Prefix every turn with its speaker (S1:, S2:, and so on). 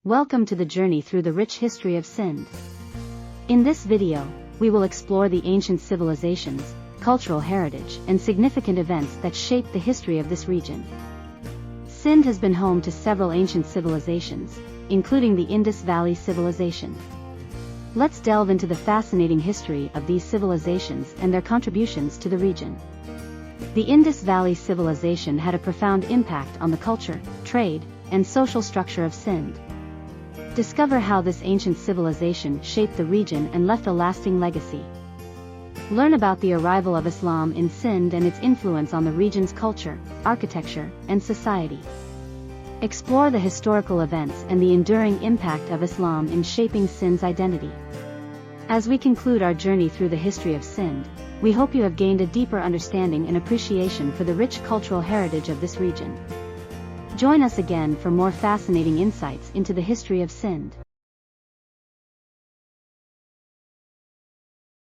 S1: Welcome to the journey through the rich history of Sindh. In this video, we will explore the ancient civilizations, cultural heritage, and significant events that shaped the history of this region. Sindh has been home to several ancient civilizations, including the Indus Valley Civilization. Let's delve into the fascinating history of these civilizations and their contributions to the region. The Indus Valley Civilization had a profound impact on the culture, trade, and social structure of Sindh. Discover how this ancient civilization shaped the region and left a lasting legacy. Learn about the arrival of Islam in Sindh and its influence on the region's culture, architecture, and society. Explore the historical events and the enduring impact of Islam in shaping Sindh's identity. As we conclude our journey through the history of Sindh, we hope you have gained a deeper understanding and appreciation for the rich cultural heritage of this region. Join us again for more fascinating insights into the history of Sindh.